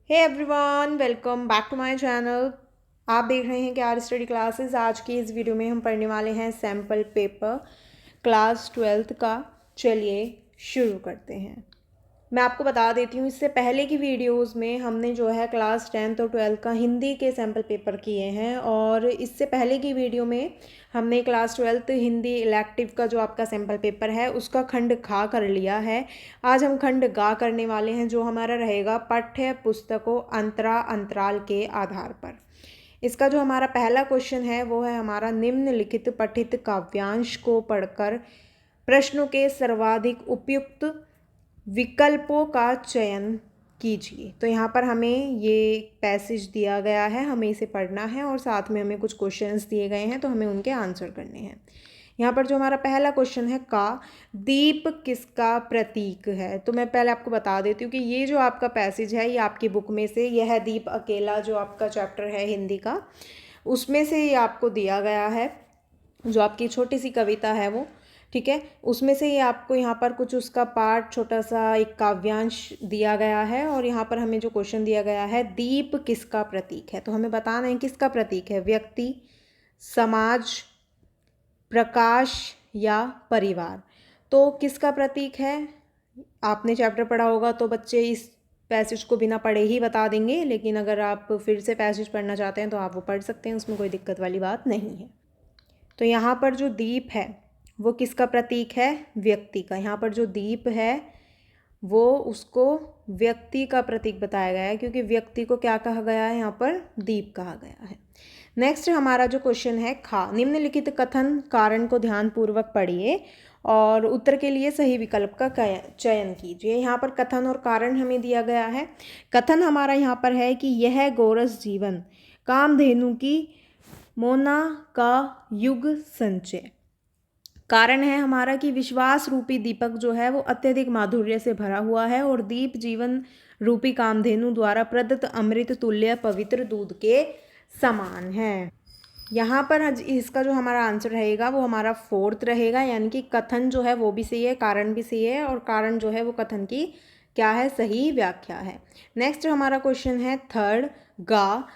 Hey everyone, welcome back to my channel. आप देख रहे हैं कि आर स्टडी क्लासेस। आज की इस वीडियो में हम पढ़ने वाले हैं सैम्पल पेपर क्लास 12th का। चलिए शुरू करते हैं। मैं आपको बता देती हूँ, इससे पहले की वीडियोस में हमने जो है क्लास 10th और 12th का हिंदी के सैम्पल पेपर किए हैं, और इससे पहले की वीडियो में हमने क्लास 12th हिंदी इलेक्टिव का जो आपका सैम्पल पेपर है उसका खंड खा कर लिया है। आज हम खंड गा करने वाले हैं, जो हमारा रहेगा पाठ्य पुस्तकों अंतराल के आधार पर। इसका जो हमारा पहला क्वेश्चन है वो है हमारा, निम्नलिखित पठित काव्यांश को पढ़कर प्रश्नों के सर्वाधिक उपयुक्त विकल्पों का चयन कीजिए। तो यहाँ पर हमें ये पैसेज दिया गया है, हमें इसे पढ़ना है और साथ में हमें कुछ क्वेश्चंस दिए गए हैं, तो हमें उनके आंसर करने हैं। यहाँ पर जो हमारा पहला क्वेश्चन है, का दीप किसका प्रतीक है। तो मैं पहले आपको बता देती हूँ कि ये जो आपका पैसेज है ये आपकी बुक में से, यह है दीप अकेला जो आपका चैप्टर है हिंदी का, उसमें से ये आपको दिया गया है। जो आपकी छोटी सी कविता है वो, ठीक है, उसमें से ये आपको यहाँ पर कुछ उसका पार्ट, छोटा सा एक काव्यांश दिया गया है। और यहाँ पर हमें जो क्वेश्चन दिया गया है, दीप किसका प्रतीक है, तो हमें बताना है किसका प्रतीक है। व्यक्ति, समाज, प्रकाश या परिवार। तो किसका प्रतीक है, आपने चैप्टर पढ़ा होगा तो बच्चे इस पैसेज को बिना पढ़े ही बता देंगे, लेकिन अगर आप फिर से पैसेज पढ़ना चाहते हैं तो आप वो पढ़ सकते हैं, उसमें कोई दिक्कत वाली बात नहीं है। तो यहाँ पर जो दीप है वो किसका प्रतीक है, व्यक्ति का। यहाँ पर जो दीप है वो उसको व्यक्ति का प्रतीक बताया गया है, क्योंकि व्यक्ति को क्या कहा गया है, यहाँ पर दीप कहा गया है। नेक्स्ट हमारा जो क्वेश्चन है, खा निम्नलिखित कथन कारण को ध्यानपूर्वक पढ़िए और उत्तर के लिए सही विकल्प का चयन कीजिए। यहाँ पर कथन और कारण हमें दिया गया है। कथन हमारा यहाँ पर है कि यह गोरस जीवन कामधेनु की मोना का युग संचय। कारण है हमारा कि विश्वास रूपी दीपक जो है वो अत्यधिक माधुर्य से भरा हुआ है, और दीप जीवन रूपी कामधेनु द्वारा प्रदत्त अमृत तुल्य पवित्र दूध के समान है। यहाँ पर इसका जो हमारा आंसर रहेगा वो हमारा फोर्थ रहेगा, यानी कि कथन जो है वो भी सही है, कारण भी सही है, और कारण जो है वो कथन की क्या है, सही व्याख्या है। नेक्स्ट हमारा क्वेश्चन है थर्ड, गा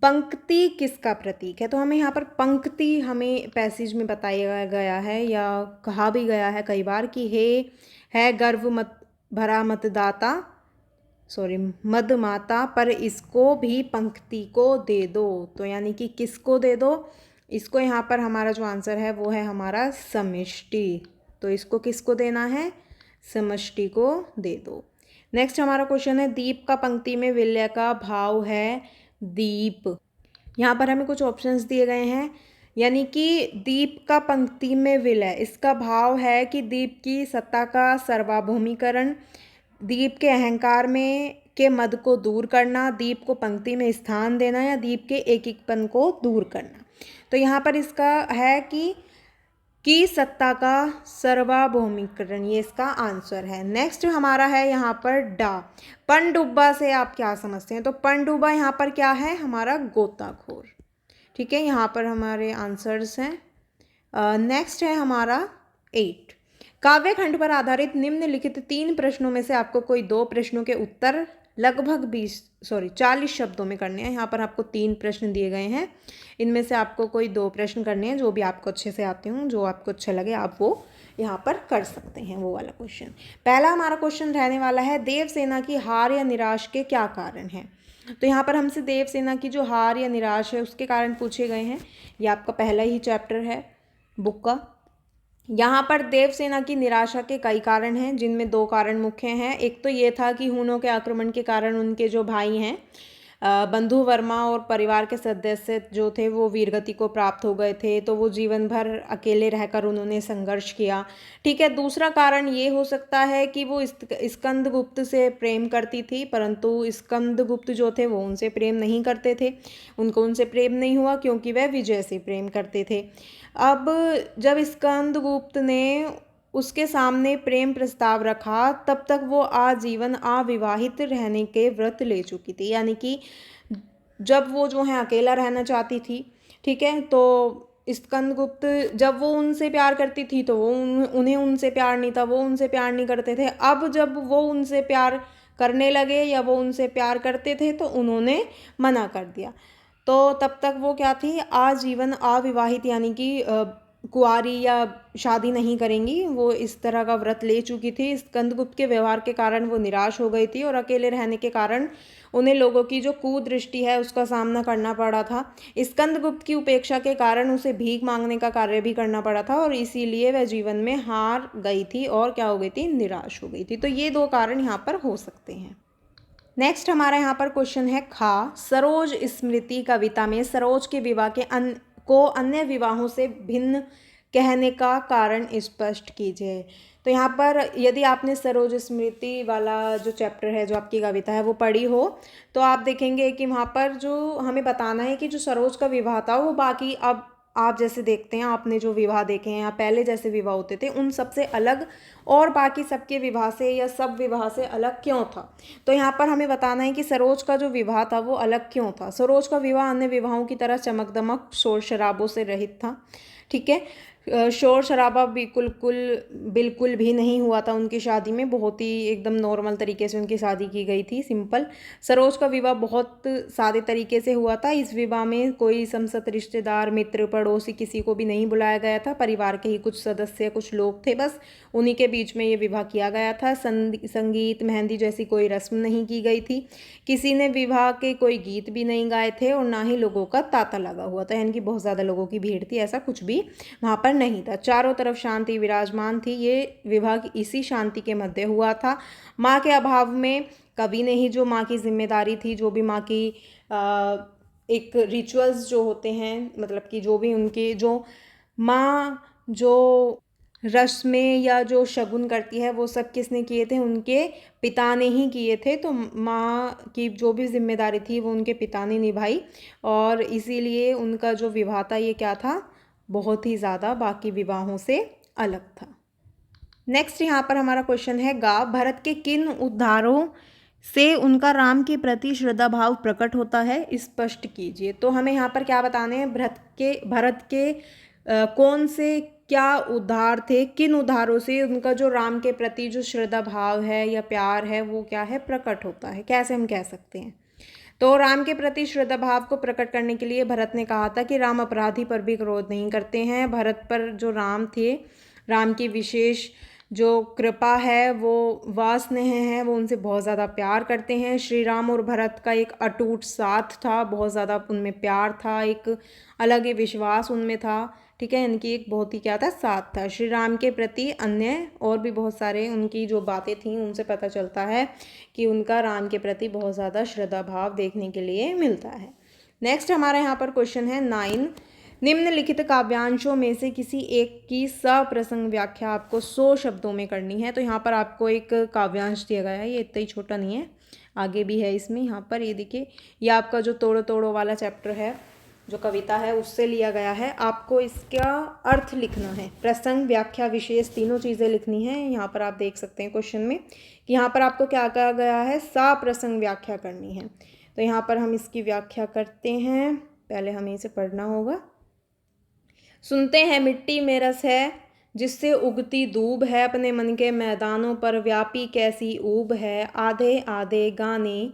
पंक्ति किसका प्रतीक है। तो हमें यहाँ पर पंक्ति हमें पैसेज में बताया गया है या कहा भी गया है कई बार कि हे है गर्व मत भरा मतदाता, सॉरी मदमाता, पर इसको भी पंक्ति को दे दो। तो यानी कि किसको दे दो, इसको यहाँ पर हमारा जो आंसर है वो है हमारा समष्टि। तो इसको किसको देना है, समष्टि को दे दो। नेक्स्ट हमारा क्वेश्चन है, दीप का पंक्ति में विलय का भाव है दीप। यहाँ पर हमें कुछ ऑप्शंस दिए गए हैं, यानी कि दीप का पंक्ति में विलय, इसका भाव है कि दीप की सत्ता का सर्वभौमीकरण, दीप के अहंकार में के मद को दूर करना, दीप को पंक्ति में स्थान देना, या दीप के एकीपन को दूर करना। तो यहाँ पर इसका है कि सत्ता का सर्वभौमीकरण, ये इसका आंसर है। नेक्स्ट हमारा है यहाँ पर डा, पनडुब्बा से आप क्या समझते हैं। तो पनडुब्बा यहाँ पर क्या है, हमारा गोताखोर। ठीक है, यहाँ पर हमारे आंसर्स हैं। नेक्स्ट है हमारा 8, काव्य खंड पर आधारित निम्नलिखित 3 प्रश्नों में से आपको कोई 2 प्रश्नों के उत्तर लगभग 40 शब्दों में करने हैं। यहाँ पर आपको 3 प्रश्न दिए गए हैं, इनमें से आपको कोई 2 प्रश्न करने हैं, जो भी आपको अच्छे से आते हों, जो आपको अच्छा लगे आप वो यहाँ पर कर सकते हैं, वो वाला क्वेश्चन। पहला हमारा क्वेश्चन रहने वाला है, देवसेना की हार या निराश के क्या कारण हैं। तो यहाँ पर हमसे देवसेना की जो हार या निराश है उसके कारण पूछे गए हैं। ये आपका पहला ही चैप्टर है बुक का। यहाँ पर देवसेना की निराशा के कई कारण हैं, जिनमें 2 कारण मुख्य हैं। एक तो ये था कि हूणों के आक्रमण के कारण उनके जो भाई हैं बंधु वर्मा और परिवार के सदस्य जो थे वो वीरगति को प्राप्त हो गए थे, तो वो जीवन भर अकेले रहकर उन्होंने संघर्ष किया। ठीक है, दूसरा कारण ये हो सकता है कि वो स्कंदगुप्त से प्रेम करती थी, परंतु स्कंदगुप्त जो थे वो उनसे प्रेम नहीं करते थे, उनको उनसे प्रेम नहीं हुआ क्योंकि वह विजय से प्रेम करते थे। अब जब स्कंदगुप्त ने उसके सामने प्रेम प्रस्ताव रखा, तब तक वो आजीवन अविवाहित रहने के व्रत ले चुकी थी, यानी कि जब वो जो है अकेला रहना चाहती थी, ठीक है, तो स्कंदगुप्त जब वो उनसे प्यार करती थी तो वो उन्हें उनसे प्यार नहीं था, वो उनसे प्यार नहीं करते थे। अब जब वो उनसे प्यार करने लगे या वो उनसे प्यार करते थे तो उन्होंने मना कर दिया। तो तब तक वो क्या थी, आजीवन अविवाहित, यानी कि कुंवारी या शादी नहीं करेंगी, वो इस तरह का व्रत ले चुकी थी। स्कंदगुप्त के व्यवहार के कारण वो निराश हो गई थी और अकेले रहने के कारण उन्हें लोगों की जो कुदृष्टि है उसका सामना करना पड़ा था। स्कंदगुप्त की उपेक्षा के कारण उसे भीख मांगने का कार्य भी करना पड़ा था और इसीलिए वह जीवन में हार गई थी और क्या हो गई थी, निराश हो गई थी। तो ये 2 कारण यहाँ पर हो सकते हैं। नेक्स्ट हमारा यहाँ पर क्वेश्चन है खा, सरोज स्मृति कविता में सरोज के विवाह के को अन्य विवाहों से भिन्न कहने का कारण स्पष्ट कीजिए। तो यहाँ पर यदि आपने सरोज स्मृति वाला जो चैप्टर है, जो आपकी कविता है वो पढ़ी हो, तो आप देखेंगे कि वहाँ पर जो हमें बताना है कि जो सरोज का विवाह था वो बाकी, अब आप जैसे देखते हैं, आपने जो विवाह देखे हैं या पहले जैसे विवाह होते थे उन सबसे अलग और बाकी सबके विवाह से या सब विवाह से अलग क्यों था। तो यहाँ पर हमें बताना है कि सरोज का जो विवाह था वो अलग क्यों था। सरोज का विवाह अन्य विवाहों की तरह चमक दमक शोर शराबों से रहित था। ठीक है, शोर शराबा बिल्कुल भी नहीं हुआ था उनकी शादी में, बहुत ही एकदम नॉर्मल तरीके से उनकी शादी की गई थी, सिंपल। सरोज का विवाह बहुत सादे तरीके से हुआ था। इस विवाह में कोई समस्त रिश्तेदार, मित्र, पड़ोसी किसी को भी नहीं बुलाया गया था। परिवार के ही कुछ सदस्य, कुछ लोग थे, बस उन्हीं के बीच में ये विवाह किया गया था। संगीत, मेहंदी जैसी कोई रस्म नहीं की गई थी। किसी ने विवाह के कोई गीत भी नहीं गाए थे और ना ही लोगों का तांता लगा हुआ था, यानी कि बहुत ज़्यादा लोगों की भीड़ थी, ऐसा कुछ भी वहाँ पर नहीं था। चारों तरफ शांति विराजमान थी। ये विवाह इसी शांति के मध्य हुआ था। माँ के अभाव में कवि ने ही जो माँ की जिम्मेदारी थी, जो भी माँ की एक रिचुअल्स जो होते हैं, मतलब कि जो भी उनके जो माँ जो रस्में या जो शगुन करती है वो सब किसने किए थे, उनके पिता ने ही किए थे। तो माँ की जो भी जिम्मेदारी थी वो उनके पिता ने निभाई और इसीलिए उनका जो विवाह था ये क्या था, बहुत ही ज़्यादा बाकी विवाहों से अलग था। नेक्स्ट यहाँ पर हमारा क्वेश्चन है गा, भरत के किन उद्धारों से उनका राम के प्रति श्रद्धा भाव प्रकट होता है, स्पष्ट कीजिए। तो हमें यहाँ पर क्या बताने हैं, भरत के कौन से क्या उद्धार थे, किन उद्धारों से उनका जो राम के प्रति जो श्रद्धा भाव है या प्यार है वो क्या है, प्रकट होता है। कैसे हम कह सकते हैं, तो राम के प्रति श्रद्धा भाव को प्रकट करने के लिए भरत ने कहा था कि राम अपराधी पर भी क्रोध नहीं करते हैं। भरत पर जो राम थे, राम की विशेष जो कृपा है, वो वात्सल्य है, वो उनसे बहुत ज़्यादा प्यार करते हैं। श्री राम और भरत का एक अटूट साथ था, बहुत ज़्यादा उनमें प्यार था, एक अलग ही विश्वास उनमें था। ठीक है, इनकी एक बहुत ही क्या था, साथ था। श्री राम के प्रति अन्य और भी बहुत सारे उनकी जो बातें थीं उनसे पता चलता है कि उनका राम के प्रति बहुत ज़्यादा श्रद्धा भाव देखने के लिए मिलता है। नेक्स्ट हमारा यहाँ पर क्वेश्चन है 9, निम्नलिखित काव्यांशों में से किसी एक की सप्रसंग व्याख्या आपको 100 शब्दों में करनी है। तो यहाँ पर आपको एक काव्यांश दिया गया है, ये इतना ही छोटा नहीं है, आगे भी है इसमें। यहाँ पर ये देखिए, ये आपका जो तोड़ो तोड़ो वाला चैप्टर है, जो कविता है, उससे लिया गया है। आपको इसका अर्थ लिखना है, प्रसंग, व्याख्या, विशेष, तीनों चीज़ें लिखनी है। यहाँ पर आप देख सकते हैं क्वेश्चन में कि यहाँ पर आपको क्या कहा गया है, सप्रसंग व्याख्या करनी है। तो यहाँ पर हम इसकी व्याख्या करते हैं, पहले हमें इसे पढ़ना होगा। सुनते हैं मिट्टी में रस है, जिससे उगती दूब है, अपने मन के मैदानों पर व्यापी कैसी ऊब है। आधे आधे गाने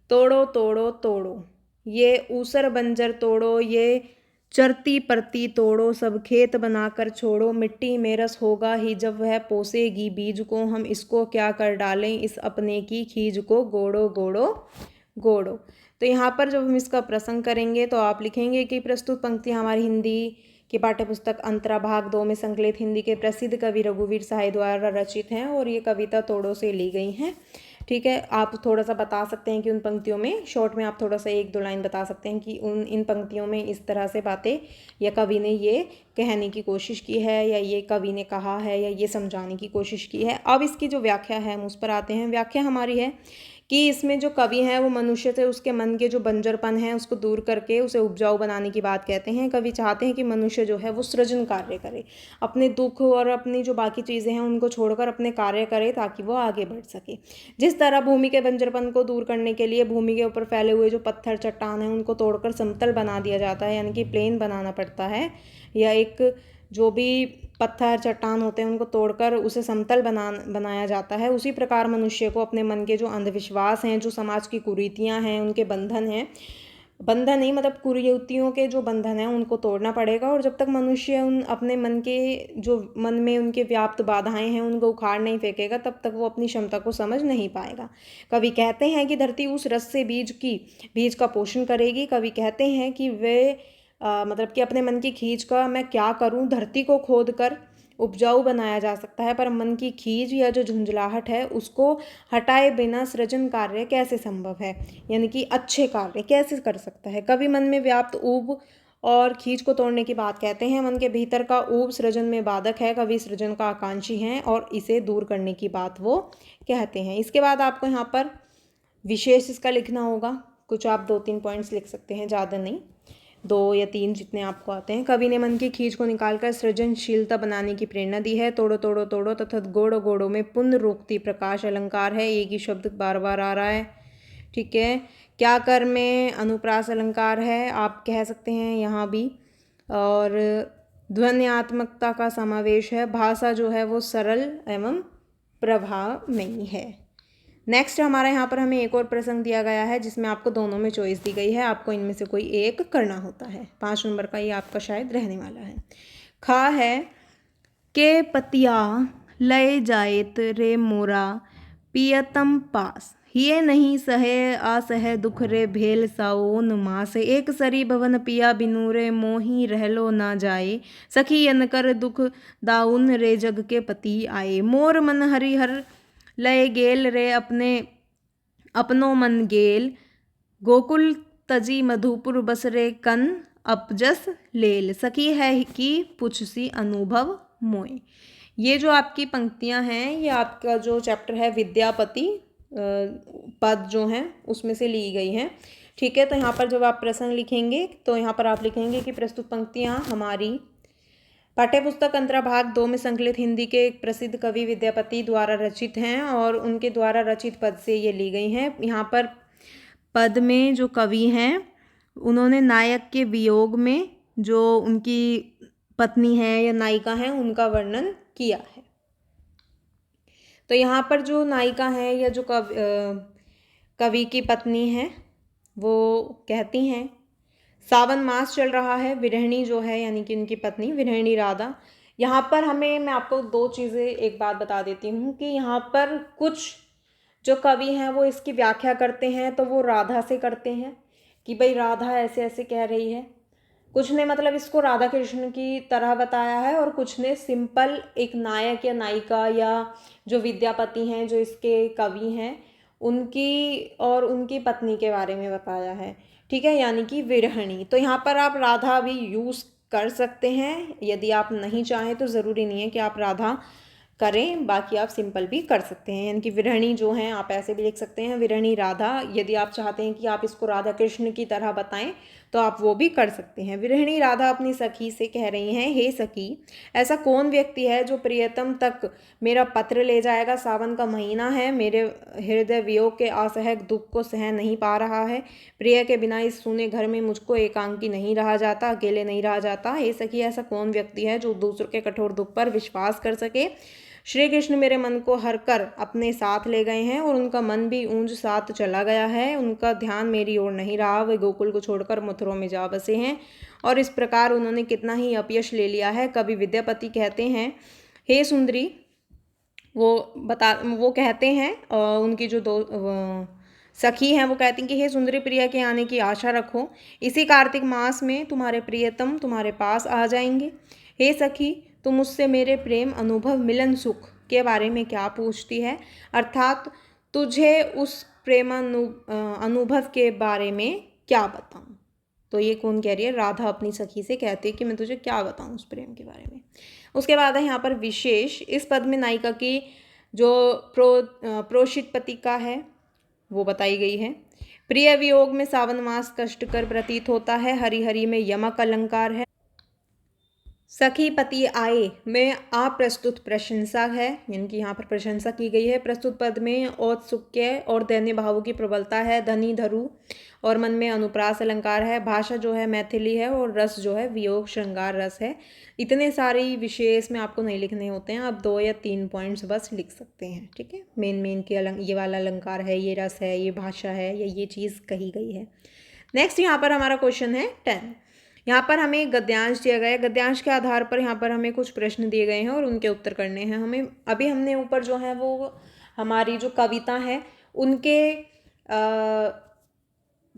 तोड़ो तोड़ो तोड़ो, ये ऊसर बंजर तोड़ो, ये चरती परती तोड़ो, सब खेत बनाकर छोड़ो। मिट्टी में रस होगा ही जब वह पोसेगी बीज को, हम इसको क्या कर डालें, इस अपने की खीज को, गोड़ो गोड़ो गोड़ो। तो यहाँ पर जब हम इसका प्रसंग करेंगे तो आप लिखेंगे कि प्रस्तुत पंक्ति हमारी हिंदी की पाठ्यपुस्तक अंतरा भाग 2 में संकलित हिंदी के प्रसिद्ध कवि रघुवीर सहाय द्वारा रचित हैं और ये कविता तोड़ों से ली गई हैं। ठीक है, आप थोड़ा सा बता सकते हैं कि उन पंक्तियों में शॉर्ट में आप थोड़ा सा 1-2 लाइन बता सकते हैं कि इन पंक्तियों में इस तरह से बातें या कवि ने ये कहने की कोशिश की है या ये कवि ने कहा है या ये समझाने की कोशिश की है। अब इसकी जो व्याख्या है हम उस पर आते हैं। व्याख्या हमारी है कि इसमें जो कवि हैं वो मनुष्य से उसके मन के जो बंजरपन है उसको दूर करके उसे उपजाऊ बनाने की बात कहते हैं। कवि चाहते हैं कि मनुष्य जो है वो सृजन कार्य करे, अपने दुख और अपनी जो बाकी चीज़ें हैं उनको छोड़कर अपने कार्य करे ताकि वो आगे बढ़ सके। जिस तरह भूमि के बंजरपन को दूर करने के लिए भूमि के ऊपर फैले हुए जो पत्थर चट्टान हैं उनको तोड़कर समतल बना दिया जाता है, यानी कि प्लेन बनाना पड़ता है, या एक जो भी पत्थर चट्टान होते हैं उनको तोड़कर उसे समतल बनाया जाता है, उसी प्रकार मनुष्य को अपने मन के जो अंधविश्वास हैं, जो समाज की कुरीतियाँ हैं, उनके बंधन हैं, बंधन नहीं मतलब कुरीतियों के जो बंधन हैं उनको तोड़ना पड़ेगा। और जब तक मनुष्य उन अपने मन के जो मन में उनके व्याप्त बाधाएं हैं उनको उखाड़ नहीं फेंकेगा, तब तक वो अपनी क्षमता को समझ नहीं पाएगा। कवि कहते हैं कि धरती उस रस से बीज का पोषण करेगी। कवि कहते हैं कि वे मतलब कि अपने मन की खींच का मैं क्या करूं, धरती को खोद कर उपजाऊ बनाया जा सकता है, पर मन की खींच या जो झुंझलाहट है उसको हटाए बिना सृजन कार्य कैसे संभव है, यानी कि अच्छे कार्य कैसे कर सकता है। कवि मन में व्याप्त ऊब और खींच को तोड़ने की बात कहते हैं। मन के भीतर का ऊब सृजन में बाधक है। कवि सृजन का आकांक्षी हैं और इसे दूर करने की बात वो कहते हैं। इसके बाद आपको यहाँ पर विशेष इसका लिखना होगा। कुछ आप 2-3 पॉइंट्स लिख सकते हैं, ज़्यादा नहीं, 2 या 3 जितने आपको आते हैं। कवि ने मन की खींच को निकालकर सृजनशीलता बनाने की प्रेरणा दी है। तोड़ो तोड़ो तोड़ो तथा गोड़ो गोड़ो में पुनरुक्ति प्रकाश अलंकार है, एक ही शब्द बार बार आ रहा है, ठीक है। क्या कर में अनुप्रास अलंकार है, आप कह सकते हैं यहाँ भी। और ध्वन्यात्मकता का समावेश है। भाषा जो है वो सरल एवं प्रभावमयी है। नेक्स्ट हमारा यहाँ पर हमें एक और प्रसंग दिया गया है जिसमें आपको दोनों में चॉइस दी गई है, आपको इनमें से कोई एक करना होता है। 5 नंबर का ये आपका शायद रहने वाला है। खा है के पतिया लय जाएत रे मोरा पियतम पास, ये नहीं सहे असह दुख रे भेल साओन मास, एक सरी भवन पिया बिनु रे मोही रहलो ना जाए, सखी यन कर दुख दाउन रे जग के पति आए, मोर मन हरिहर लय गेल रे अपनो मन गेल, गोकुल तजी मधुपुर बसरे कन अपजस लेल, सखी है कि पुछसी अनुभव मोय। ये जो आपकी पंक्तियां हैं ये आपका जो चैप्टर है विद्यापति पद जो हैं उसमें से ली गई हैं, ठीक है। तो यहाँ पर जब आप प्रसंग लिखेंगे तो यहाँ पर आप लिखेंगे कि प्रस्तुत पंक्तियाँ हमारी पाठ्यपुस्तक अंतराभाग 2 में संकलित हिंदी के एक प्रसिद्ध कवि विद्यापति द्वारा रचित हैं और उनके द्वारा रचित पद से ये ली गई हैं। यहाँ पर पद में जो कवि हैं उन्होंने नायक के वियोग में जो उनकी पत्नी है या नायिका है उनका वर्णन किया है। तो यहाँ पर जो नायिका है या जो कवि की पत्नी है वो कहती हैं, सावन मास चल रहा है, विरहिणी जो है यानी कि उनकी पत्नी विरहिणी राधा। यहाँ पर मैं आपको 2 चीज़ें एक बात बता देती हूँ कि यहाँ पर कुछ जो कवि हैं वो इसकी व्याख्या करते हैं तो वो राधा से करते हैं कि भाई राधा ऐसे ऐसे कह रही है। कुछ ने मतलब इसको राधा कृष्ण की तरह बताया है और कुछ ने सिंपल एक नायक या नायिका या जो विद्यापति हैं जो इसके कवि हैं उनकी और उनकी पत्नी के बारे में बताया है, ठीक है, यानी कि विरहिणी। तो यहाँ पर आप राधा भी यूज़ कर सकते हैं, यदि आप नहीं चाहें तो ज़रूरी नहीं है कि आप राधा करें, बाकी आप सिंपल भी कर सकते हैं, यानी कि विरहिणी जो हैं आप ऐसे भी लिख सकते हैं विरहिणी राधा। यदि आप चाहते हैं कि आप इसको राधा कृष्ण की तरह बताएं तो आप वो भी कर सकते हैं। विरहिणी राधा अपनी सखी से कह रही हैं, हे सखी, ऐसा कौन व्यक्ति है जो प्रियतम तक मेरा पत्र ले जाएगा। सावन का महीना है, मेरे हृदय वियोग के असहज दुख को सह नहीं पा रहा है। प्रिय के बिना इस सूने घर में मुझको एकांकी नहीं रहा जाता, अकेले नहीं रहा जाता। हे सखी, ऐसा कौन व्यक्ति है जो दूसरों के कठोर दुख पर विश्वास कर सके। श्री कृष्ण मेरे मन को हर कर अपने साथ ले गए हैं और उनका मन भी ऊंज साथ चला गया है। उनका ध्यान मेरी ओर नहीं रहा, वे गोकुल को छोड़कर मथुरा में जा बसे हैं और इस प्रकार उन्होंने कितना ही अपयश ले लिया है। कवि विद्यापति कहते हैं, हे सुंदरी, वो कहते हैं और उनकी जो 2 सखी हैं वो कहती हैं कि हे सुंदरी, प्रिया के आने की आशा रखो, इसी कार्तिक मास में तुम्हारे प्रियतम तुम्हारे पास आ जाएंगे। हे सखी, तो मुझसे मेरे प्रेम अनुभव मिलन सुख के बारे में क्या पूछती है, अर्थात तुझे उस प्रेम अनुभव के बारे में क्या बताऊं। तो ये कौन कह रही है, राधा अपनी सखी से कहती है कि मैं तुझे क्या बताऊं उस प्रेम के बारे में। उसके बाद है यहाँ पर विशेष। इस पद में नायिका की जो प्रोषित पतिका है वो बताई गई है। प्रिय वियोग में सावन मास कष्टकर प्रतीत होता है। हरि हरि में यमक अलंकार है। सखी पति आए में अप्रस्तुत प्रशंसा है, यानी कि यहाँ पर प्रशंसा की गई है। प्रस्तुत पद में औत्सुक्य और दैन्य भावों की प्रबलता है। धनी धरु और मन में अनुप्रास अलंकार है। भाषा जो है मैथिली है और रस जो है वियोग श्रृंगार रस है। इतने सारी विशेष में आपको नहीं लिखने होते हैं, आप 2 या 3 पॉइंट्स बस लिख सकते हैं। ठीक है, मेन के ये वाला अलंकार है, ये रस है, ये भाषा है, या ये चीज़ कही गई है। नेक्स्ट यहाँ पर हमारा क्वेश्चन है 10। यहाँ पर हमें गद्यांश दिया गया है। गद्यांश के आधार पर यहाँ पर हमें कुछ प्रश्न दिए गए हैं और उनके उत्तर करने हैं हमें। अभी हमने ऊपर जो है वो हमारी जो कविता है उनके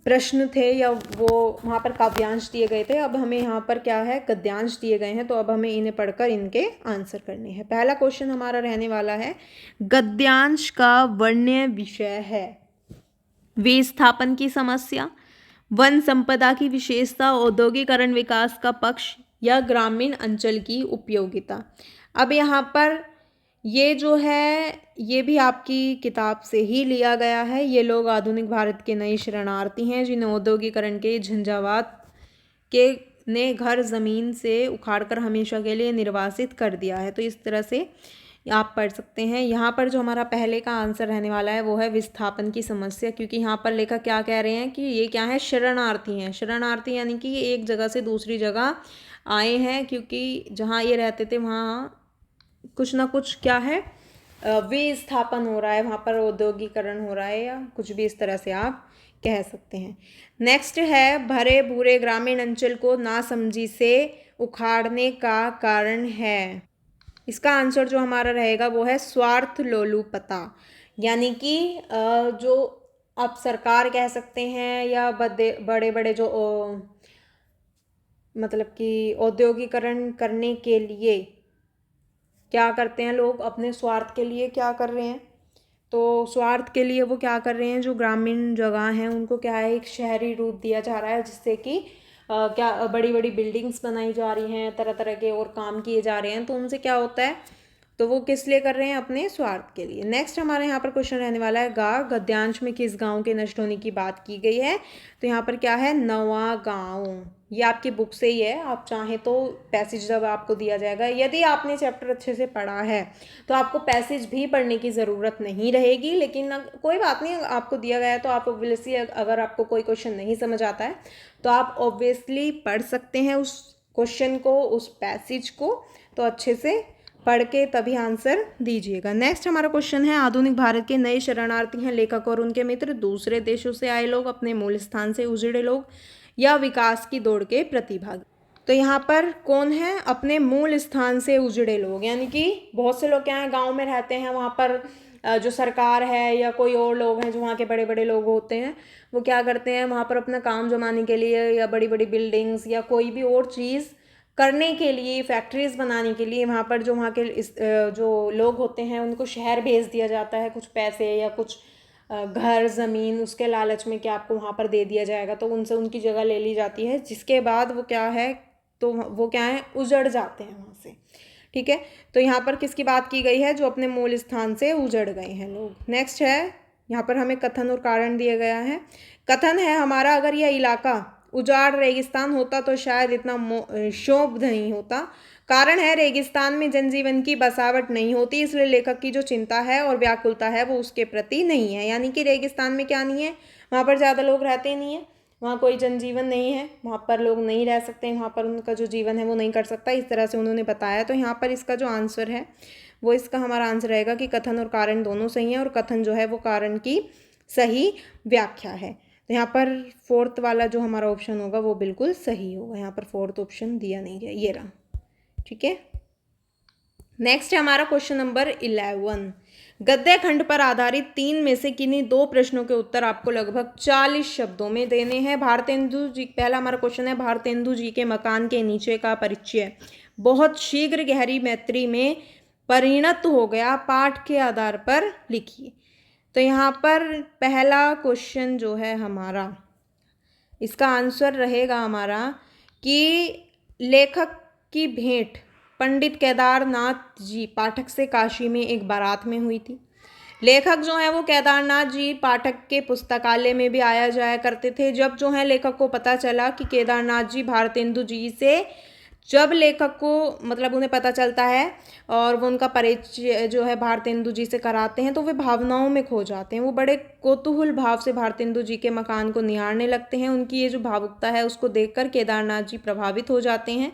प्रश्न थे, या वो वहाँ पर काव्यांश दिए गए थे। अब हमें यहाँ पर क्या है, गद्यांश दिए गए हैं, तो अब हमें इन्हें पढ़कर इनके आंसर करने हैं। पहला क्वेश्चन हमारा रहने वाला है, गद्यांश का वर्ण्य विषय है विस्थापन की समस्या, वन संपदा की विशेषता, औद्योगिकरण विकास का पक्ष, या ग्रामीण अंचल की उपयोगिता। अब यहाँ पर ये जो है ये भी आपकी किताब से ही लिया गया है। ये लोग आधुनिक भारत के नए शरणार्थी हैं जिन्हें औद्योगिकरण के झंझावात के ने घर ज़मीन से उखाड़कर हमेशा के लिए निर्वासित कर दिया है। तो इस तरह से आप पढ़ सकते हैं। यहाँ पर जो हमारा पहले का आंसर रहने वाला है वो है विस्थापन की समस्या, क्योंकि यहाँ पर लेखक क्या कह रहे हैं कि ये क्या है, शरणार्थी हैं। शरणार्थी यानी कि एक जगह से दूसरी जगह आए हैं, क्योंकि जहाँ ये रहते थे वहाँ कुछ ना कुछ क्या है, विस्थापन हो रहा है, वहाँ पर औद्योगिकरण हो रहा है, या कुछ भी इस तरह से आप कह सकते हैं। नेक्स्ट है, भरे भूरे ग्रामीण अंचल को नासमझी से उखाड़ने का कारण है। इसका आंसर जो हमारा रहेगा वो है स्वार्थ लोलुपता, यानी कि जो आप सरकार कह सकते हैं, या बड़े बड़े जो मतलब कि औद्योगिकरण करने के लिए क्या करते हैं लोग, अपने स्वार्थ के लिए क्या कर रहे हैं, तो स्वार्थ के लिए वो क्या कर रहे हैं, जो ग्रामीण जगह हैं उनको क्या है, एक शहरी रूप दिया जा रहा है, जिससे कि क्या बड़ी बड़ी बिल्डिंग्स बनाई जा रही हैं, तरह तरह के और काम किए जा रहे हैं। तो उनसे क्या होता है, तो वो किस लिए कर रहे हैं, अपने स्वार्थ के लिए। नेक्स्ट हमारे यहाँ पर क्वेश्चन रहने वाला है, गद्यांश में किस गांव के नष्ट होने की बात की गई है। तो यहाँ पर क्या है, नवा गांव। ये आपकी बुक से ही है, आप चाहें तो पैसेज जब आपको दिया जाएगा, यदि आपने चैप्टर अच्छे से पढ़ा है तो आपको पैसेज भी पढ़ने की ज़रूरत नहीं रहेगी। लेकिन कोई बात नहीं, आपको दिया गया है तो आप ऑब्वियसली, अगर आपको कोई क्वेश्चन नहीं समझ आता है तो आप ऑब्वियसली पढ़ सकते हैं उस क्वेश्चन को, उस पैसेज को, तो अच्छे से पढ़ के तभी आंसर दीजिएगा। नेक्स्ट हमारा क्वेश्चन है, आधुनिक भारत के नए शरणार्थी हैं लेखक और उनके मित्र, दूसरे देशों से आए लोग, अपने मूल स्थान से उजड़े लोग, या विकास की दौड़ के प्रतिभागी। तो यहाँ पर कौन है, अपने मूल स्थान से उजड़े लोग, यानी कि बहुत से लोग क्या हैं, गाँव में रहते हैं, वहाँ पर जो सरकार है या कोई और लोग हैं जो वहाँ के बड़े बड़े लोग होते हैं, वो क्या करते हैं, वहाँ पर अपना काम जमाने के लिए, या बड़ी बड़ी बिल्डिंग्स या कोई भी और चीज़ करने के लिए, फैक्ट्रीज बनाने के लिए, वहाँ पर जो वहाँ के जो लोग होते हैं उनको शहर भेज दिया जाता है, कुछ पैसे या कुछ घर ज़मीन उसके लालच में कि आपको वहाँ पर दे दिया जाएगा, तो उनसे उनकी जगह ले ली जाती है, जिसके बाद वो क्या है, तो वो क्या है, उजड़ जाते हैं वहाँ से। ठीक है, तो यहाँ पर किसकी बात की गई है, जो अपने मूल स्थान से उजड़ गए हैं लोग। नेक्स्ट है, यहाँ पर हमें कथन और कारण दिया गया है। कथन है हमारा, अगर यह इलाका उजाड़ रेगिस्तान होता तो शायद इतना शोभ नहीं होता। कारण है, रेगिस्तान में जनजीवन की बसावट नहीं होती, इसलिए लेखक की जो चिंता है और व्याकुलता है वो उसके प्रति नहीं है। यानी कि रेगिस्तान में क्या नहीं है, वहाँ पर ज़्यादा लोग रहते नहीं हैं, वहाँ कोई जनजीवन नहीं है, वहाँ पर लोग नहीं रह सकते, वहाँ पर उनका जो जीवन है वो नहीं कर सकता, इस तरह से उन्होंने बताया। तो यहाँ पर इसका जो आंसर है वो, इसका हमारा आंसर रहेगा कि कथन और कारण दोनों सही हैं, और कथन जो है वो कारण की सही व्याख्या है। तो यहाँ पर फोर्थ वाला जो हमारा ऑप्शन होगा वो बिल्कुल सही होगा, यहाँ पर फोर्थ ऑप्शन दिया नहीं गया, ये रहा। ठीक है, नेक्स्ट है हमारा क्वेश्चन नंबर 11। गद्य खंड पर आधारित 3 में से किन्हीं 2 प्रश्नों के उत्तर आपको लगभग 40 शब्दों में देने हैं। भारतेंदु जी, पहला हमारा क्वेश्चन है, भारतेंदु जी के मकान के नीचे का परिचय बहुत शीघ्र गहरी मैत्री में परिणत हो गया, पाठ के आधार पर लिखिए। तो यहाँ पर पहला क्वेश्चन जो है हमारा, इसका आंसर रहेगा हमारा कि लेखक की भेंट पंडित केदारनाथ जी पाठक से काशी में एक बारात में हुई थी। लेखक जो है वो केदारनाथ जी पाठक के पुस्तकालय में भी आया जाया करते थे। जब जो है लेखक को पता चला कि केदारनाथ जी भारतेंदु जी से जब लेखक को मतलब उन्हें पता चलता है और वो उनका परिचय जो है भारतेंदु जी से कराते हैं तो वे भावनाओं में खो जाते हैं। वो बड़े कौतूहल भाव से भारतेंदु जी के मकान को निहारने लगते हैं। उनकी ये जो भावुकता है उसको देखकर केदारनाथ जी प्रभावित हो जाते हैं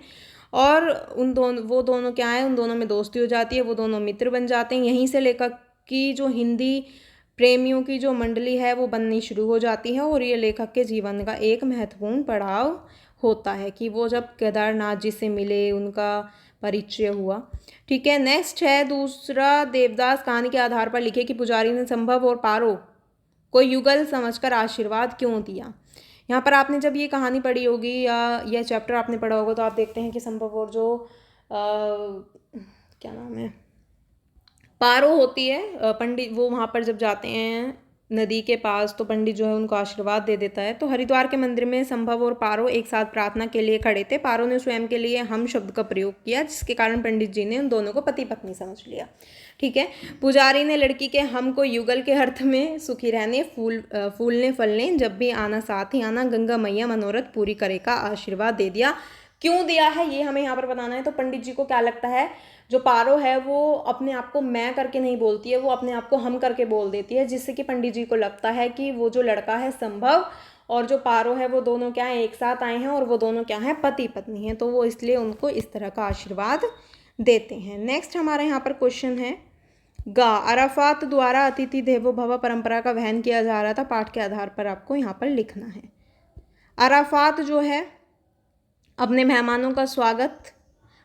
और वो दोनों क्या है, उन दोनों में दोस्ती हो जाती है, वो दोनों मित्र बन जाते हैं। यहीं से लेखक की जो हिंदी प्रेमियों की जो मंडली है वो बननी शुरू हो जाती है और ये लेखक के जीवन का एक महत्वपूर्ण पड़ाव होता है कि वो जब केदारनाथ जी से मिले, उनका परिचय हुआ। ठीक है, नेक्स्ट है दूसरा, देवदास कहानी के आधार पर लिखे कि पुजारी ने संभव और पारो को युगल समझकर आशीर्वाद क्यों दिया। यहाँ पर आपने जब ये कहानी पढ़ी होगी या यह चैप्टर आपने पढ़ा होगा तो आप देखते हैं कि संभव और जो क्या नाम है, पारो होती है, पंडित वो वहाँ पर जब जाते हैं नदी के पास तो पंडित जो है उनको आशीर्वाद दे देता है। तो हरिद्वार के मंदिर में संभव और पारो एक साथ प्रार्थना के लिए खड़े थे। पारो ने स्वयं के लिए हम शब्द का प्रयोग किया जिसके कारण पंडित जी ने उन दोनों को पति पत्नी समझ लिया। ठीक है, पुजारी ने लड़की के हम को युगल के अर्थ में सुखी रहने, फूलने फलने, जब भी आना साथ ही आना, गंगा मैया मनोरथ पूरी करे का आशीर्वाद दे दिया। क्यों दिया है ये हमें यहाँ पर बताना है। तो पंडित जी को क्या लगता है, जो पारो है वो अपने आप को मैं करके नहीं बोलती है, वो अपने आप को हम करके बोल देती है, जिससे कि पंडित जी को लगता है कि वो जो लड़का है संभव और जो पारो है वो दोनों क्या है, एक साथ आए हैं और वो दोनों क्या है, पति पत्नी हैं। तो वो इसलिए उनको इस तरह का आशीर्वाद देते हैं। नेक्स्ट हमारे यहाँ पर क्वेश्चन है, गा अराफात द्वारा अतिथि देवो भव परंपरा का वहन किया जा रहा था, पाठ के आधार पर आपको यहाँ पर लिखना है। अराफात जो है अपने मेहमानों का स्वागत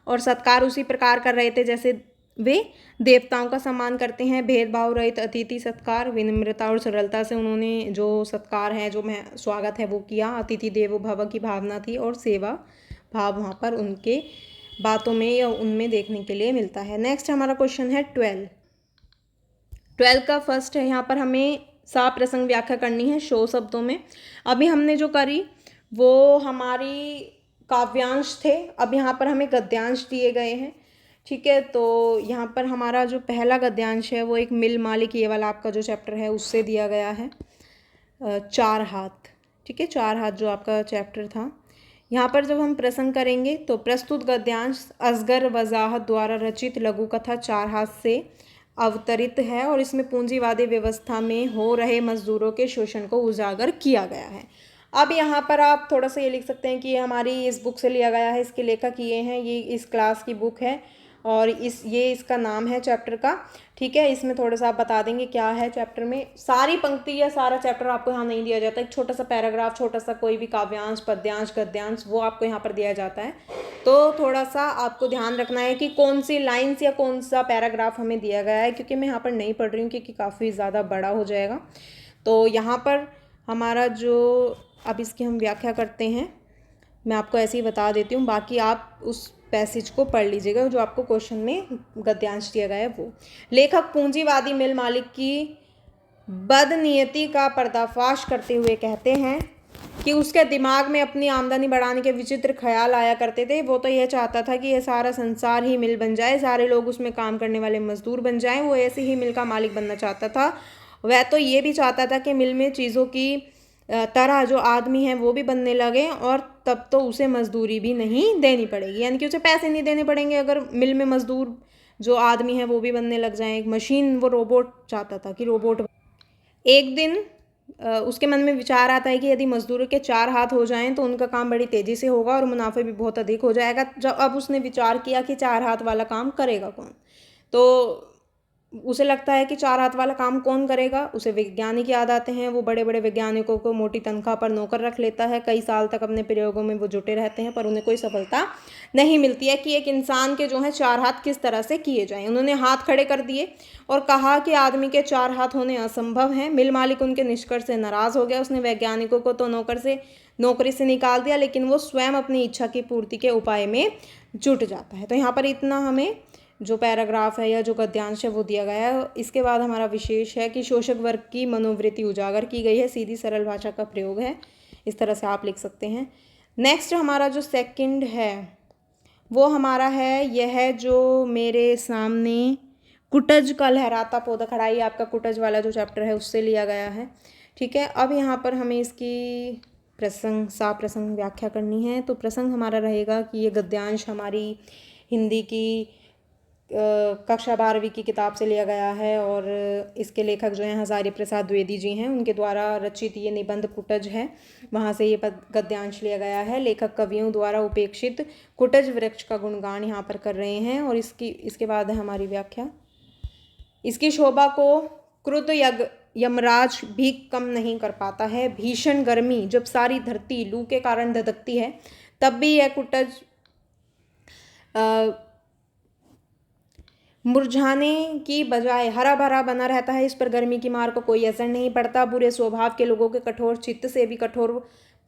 और सत्कार उसी प्रकार कर रहे थे जैसे वे देवताओं का सम्मान करते हैं। भेदभाव रहित अतिथि सत्कार, विनम्रता और सरलता से उन्होंने जो सत्कार है, जो स्वागत है वो किया। अतिथि देवो भव की भावना थी और सेवा भाव वहाँ पर उनके बातों में या उनमें देखने के लिए मिलता है। नेक्स्ट हमारा क्वेश्चन है 12 का फर्स्ट है, यहाँ पर हमें सा प्रसंग व्याख्या करनी है शो शब्दों में। अभी हमने जो करी वो हमारी काव्यांश थे, अब यहाँ पर हमें गद्यांश दिए गए हैं। ठीक है, तो यहाँ पर हमारा जो पहला गद्यांश है वो एक मिल मालिक ये वाला आपका जो चैप्टर है उससे दिया गया है, 4 हाथ। ठीक है, 4 हाथ जो आपका चैप्टर था। यहाँ पर जब हम प्रसंग करेंगे तो प्रस्तुत गद्यांश असगर वजाहत द्वारा रचित लघु कथा 4 हाथ से अवतरित है और इसमें पूंजीवादी व्यवस्था में हो रहे मजदूरों के शोषण को उजागर किया गया है। अब यहाँ पर आप थोड़ा सा ये लिख सकते हैं कि ये हमारी इस बुक से लिया गया है, इसके लेखक ये हैं, ये इस क्लास की बुक है और ये इसका नाम है चैप्टर का। ठीक है, इसमें थोड़ा सा आप बता देंगे क्या है चैप्टर में। सारी पंक्ति या सारा चैप्टर आपको यहाँ नहीं दिया जाता, एक छोटा सा पैराग्राफ, छोटा सा कोई भी काव्यांश, पद्यांश, गद्यांश वो आपको यहाँ पर दिया जाता है। तो थोड़ा सा आपको ध्यान रखना है कि कौन सी लाइन्स या कौन सा पैराग्राफ हमें दिया गया है, क्योंकि मैं यहाँ पर नहीं पढ़ रही हूँ क्योंकि काफ़ी ज़्यादा बड़ा हो जाएगा। तो यहाँ पर हमारा जो अब इसकी हम व्याख्या करते हैं, मैं आपको ऐसे ही बता देती हूँ, बाकी आप उस पैसेज को पढ़ लीजिएगा जो आपको क्वेश्चन में गद्यांश दिया गया है वो। लेखक पूंजीवादी मिल मालिक की बदनीयती का पर्दाफाश करते हुए कहते हैं कि उसके दिमाग में अपनी आमदनी बढ़ाने के विचित्र ख्याल आया करते थे। वो तो यह चाहता था कि यह सारा संसार ही मिल बन जाए, सारे लोग उसमें काम करने वाले मजदूर बन जाएं। वो ऐसे ही मिल का मालिक बनना चाहता था। वह तो ये भी चाहता था कि मिल में चीज़ों की तरह जो आदमी हैं वो भी बनने लगे और तब तो उसे मजदूरी भी नहीं देनी पड़ेगी, यानी कि उसे पैसे नहीं देने पड़ेंगे अगर मिल में मजदूर जो आदमी हैं वो भी बनने लग जाएं। एक मशीन, वो रोबोट चाहता था कि रोबोट। एक दिन उसके मन में विचार आता है कि यदि मजदूरों के 4 हाथ हो जाएं तो उनका काम बड़ी तेज़ी से होगा और मुनाफे भी बहुत अधिक हो जाएगा। जब अब उसने विचार किया कि 4 हाथ वाला काम करेगा कौन, तो उसे लगता है कि 4 हाथ वाला काम कौन करेगा। उसे वैज्ञानिक याद आते हैं। वो बड़े बड़े वैज्ञानिकों को मोटी तनख्वाह पर नौकर रख लेता है। कई साल तक अपने प्रयोगों में वो जुटे रहते हैं पर उन्हें कोई सफलता नहीं मिलती है कि एक इंसान के जो है 4 हाथ किस तरह से किए जाएं। उन्होंने हाथ खड़े कर दिए और कहा कि आदमी के 4 हाथ होने असंभव हैं। मिल मालिक उनके निष्कर्ष से नाराज़ हो गया। उसने वैज्ञानिकों को तो नौकरी से निकाल दिया, लेकिन वो स्वयं अपनी इच्छा की पूर्ति के उपाय में जुट जाता है। तो यहाँ पर इतना हमें जो पैराग्राफ है या जो गद्यांश है वो दिया गया है। इसके बाद हमारा विशेष है कि शोषक वर्ग की मनोवृत्ति उजागर की गई है, सीधी सरल भाषा का प्रयोग है, इस तरह से आप लिख सकते हैं। नेक्स्ट हमारा जो सेकंड है वो हमारा है, यह जो मेरे सामने कुटज का लहराता पौधा खड़ा है, आपका कुटज वाला जो चैप्टर है उससे लिया गया है। ठीक है, अब यहाँ पर हमें इसकी प्रसंग सा प्रसंग व्याख्या करनी है। तो प्रसंग हमारा रहेगा कि ये गद्यांश हमारी हिंदी की कक्षा 12वीं की किताब से लिया गया है और इसके लेखक जो हैं हजारी प्रसाद द्विवेदी जी हैं, उनके द्वारा रचित ये निबंध कुटज है, वहाँ से ये गद्यांश लिया गया है। लेखक कवियों द्वारा उपेक्षित कुटज वृक्ष का गुणगान यहाँ पर कर रहे हैं और इसके बाद है हमारी व्याख्या। इसकी शोभा को क्रुद्ध यमराज भी कम नहीं कर पाता है। भीषण गर्मी जब सारी धरती लू के कारण धधकती है, तब भी यह कुटज मुरझाने की बजाय हरा भरा बना रहता है। इस पर गर्मी की मार को कोई असर नहीं पड़ता। बुरे स्वभाव के लोगों के कठोर चित्त से भी कठोर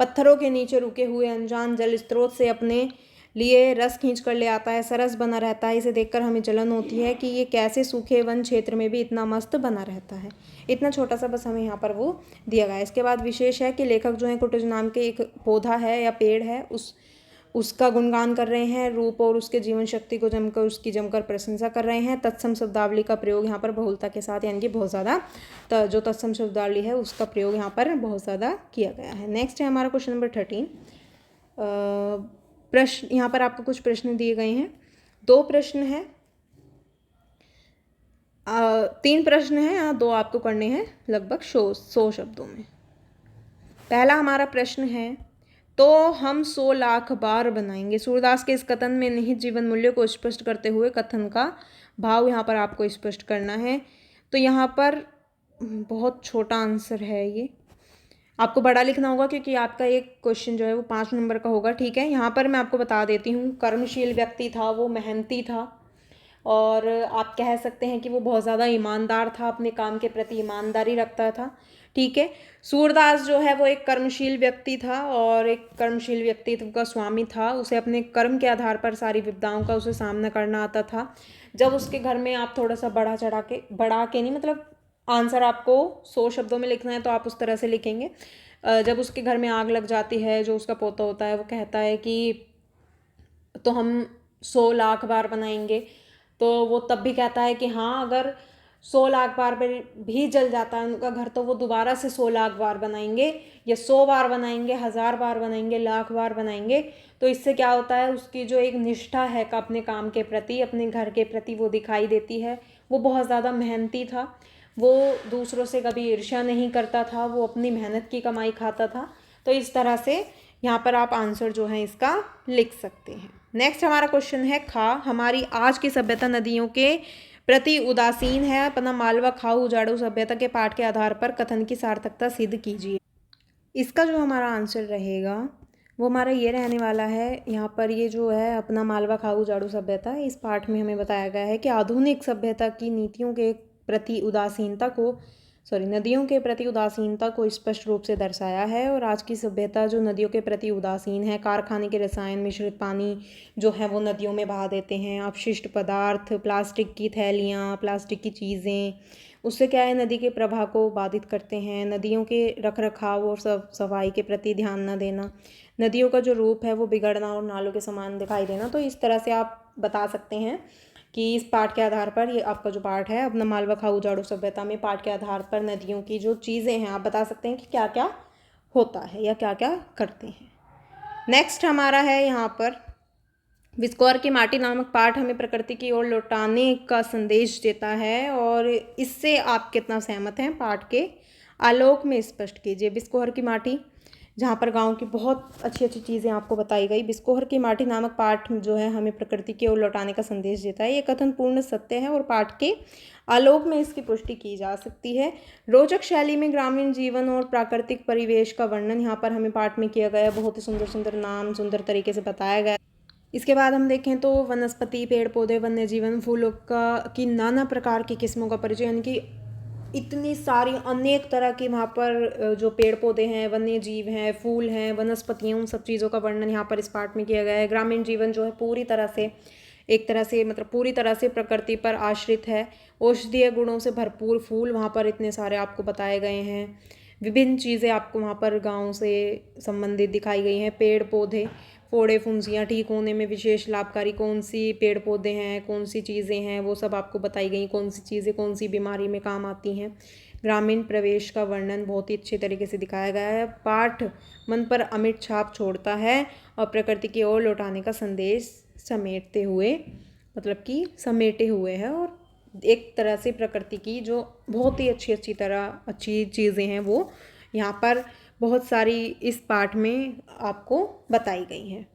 पत्थरों के नीचे रुके हुए अनजान जल स्रोत से अपने लिए रस खींच कर ले आता है, सरस बना रहता है। इसे देखकर हमें जलन होती है कि ये कैसे सूखे वन क्षेत्र में भी इतना मस्त बना रहता है। इतना छोटा सा बस हमें यहाँ पर वो दिया गया है। इसके बाद विशेष है कि लेखक जो है कुटज नाम के एक पौधा है या पेड़ है, उसका गुणगान कर रहे हैं, रूप और उसके जीवन शक्ति को जमकर प्रशंसा कर रहे हैं। तत्सम शब्दावली का प्रयोग यहाँ पर बहुलता के साथ, यानी कि बहुत ज़्यादा जो तत्सम शब्दावली है उसका प्रयोग यहाँ पर बहुत ज़्यादा किया गया है। नेक्स्ट है हमारा क्वेश्चन नंबर 13। प्रश्न यहाँ पर आपको कुछ प्रश्न दिए गए हैं। 2 प्रश्न है, 3 प्रश्न हैं, यहाँ 2 आपको करने हैं लगभग 100 शब्दों में। पहला हमारा प्रश्न है, तो हम 100 लाख बार बनाएंगे। सूरदास के इस कथन में निहित जीवन मूल्य को स्पष्ट करते हुए कथन का भाव यहाँ पर आपको स्पष्ट करना है। तो यहाँ पर बहुत छोटा आंसर है, ये आपको बड़ा लिखना होगा क्योंकि आपका एक क्वेश्चन जो है वो 5 नंबर का होगा। ठीक है, यहाँ पर मैं आपको बता देती हूँ, कर्मशील व्यक्ति था, वो मेहनती था और आप कह सकते हैं कि वो बहुत ज़्यादा ईमानदार था, अपने काम के प्रति ईमानदारी रखता था। ठीक है, सूरदास जो है वो एक कर्मशील व्यक्ति था और एक कर्मशील व्यक्तित्व का स्वामी था। उसे अपने कर्म के आधार पर सारी विपदाओं का उसे सामना करना आता था। जब उसके घर में आप थोड़ा सा बढ़ा के नहीं, मतलब आंसर आपको 100 शब्दों में लिखना है तो आप उस तरह से लिखेंगे। जब उसके घर में आग लग जाती है, जो उसका पोता होता है वो कहता है कि तो हम 100 लाख बार बनाएंगे, तो वो तब भी कहता है कि हाँ, अगर 100 लाख बार पर भी जल जाता है उनका घर तो वो दोबारा से 100 लाख बार बनाएंगे, या 100 बार बनाएंगे, 1000 बार बनाएंगे, लाख बार बनाएंगे। तो इससे क्या होता है, उसकी जो एक निष्ठा है अपने काम के प्रति, अपने घर के प्रति, वो दिखाई देती है। वो बहुत ज़्यादा मेहनती था, वो दूसरों से कभी ईर्ष्या नहीं करता था, वो अपनी मेहनत की कमाई खाता था। तो इस तरह से यहाँ पर आप आंसर जो है इसका लिख सकते हैं। नेक्स्ट हमारा क्वेश्चन है, खा हमारी आज की सभ्यता नदियों के प्रति उदासीन है, अपना मालवा खाऊ उजाड़ू सभ्यता के पाठ के आधार पर कथन की सार्थकता सिद्ध कीजिए। इसका जो हमारा आंसर रहेगा वो हमारा ये रहने वाला है। यहाँ पर ये जो है अपना मालवा खाऊ उजाड़ू सभ्यता, इस पाठ में हमें बताया गया है कि आधुनिक सभ्यता की नीतियों के प्रति उदासीनता को नदियों के प्रति उदासीनता को स्पष्ट रूप से दर्शाया है। और आज की सभ्यता जो नदियों के प्रति उदासीन है, कारखाने के रसायन मिश्रित पानी जो है वो नदियों में बहा देते हैं, अपशिष्ट पदार्थ, प्लास्टिक की थैलियाँ, प्लास्टिक की चीज़ें, उससे क्या है, नदी के प्रवाह को बाधित करते हैं। नदियों के रख रखाव और सफाई के प्रति ध्यान न देना, नदियों का जो रूप है वो बिगड़ना और नालों के समान दिखाई देना। तो इस तरह से आप बता सकते हैं कि इस पाठ के आधार पर, ये आपका जो पाठ है अपना मालवा खाऊ उजाड़ू सभ्यता में, पाठ के आधार पर नदियों की जो चीज़ें हैं आप बता सकते हैं कि क्या क्या होता है या क्या क्या करते हैं। नेक्स्ट हमारा है यहाँ पर बिस्कौर की माटी नामक पाठ हमें प्रकृति की ओर लौटाने का संदेश देता है और इससे आप कितना सहमत हैं, पाठ के आलोक में स्पष्ट कीजिए। बिस्कोहर की माटी, जहाँ पर गांव की बहुत अच्छी अच्छी चीज़ें आपको बताई गई। बिस्कोहर की माटी नामक पाठ जो है हमें प्रकृति की ओर लौटाने का संदेश देता है। ये कथन पूर्ण सत्य है और पाठ के आलोक में इसकी पुष्टि की जा सकती है। रोचक शैली में ग्रामीण जीवन और प्राकृतिक परिवेश का वर्णन यहाँ पर हमें पाठ में किया गया है। बहुत ही सुंदर सुंदर नाम सुंदर तरीके से बताया गया। इसके बाद हम देखें तो वनस्पति, पेड़ पौधे, वन्य जीवन, फूलों की नाना प्रकार की किस्मों का परिचय, यानी कि इतनी सारी अनेक तरह की वहाँ पर जो पेड़ पौधे हैं, वन्य जीव हैं, फूल हैं, वनस्पतियाँ, उन सब चीज़ों का वर्णन यहाँ पर इस पाठ में किया गया है। ग्रामीण जीवन जो है पूरी तरह से, एक तरह से मतलब पूरी तरह से प्रकृति पर आश्रित है। औषधीय गुणों से भरपूर फूल वहाँ पर इतने सारे आपको बताए गए हैं। विभिन्न चीज़ें आपको वहाँ पर गाँव से संबंधित दिखाई गई हैं। पेड़ पौधे, फोड़े फुंसियाँ ठीक होने में विशेष लाभकारी कौन सी पेड़ पौधे हैं, कौन सी चीज़ें हैं, वो सब आपको बताई गई। कौन सी चीज़ें कौन सी बीमारी में काम आती हैं। ग्रामीण प्रवेश का वर्णन बहुत ही अच्छे तरीके से दिखाया गया है। पाठ मन पर अमिट छाप छोड़ता है और प्रकृति की ओर लौटाने का संदेश समेटते हुए, मतलब कि समेटे हुए है, और एक तरह से प्रकृति की जो बहुत ही अच्छी चीज़ें हैं वो यहाँ पर बहुत सारी इस पाठ में आपको बताई गई हैं।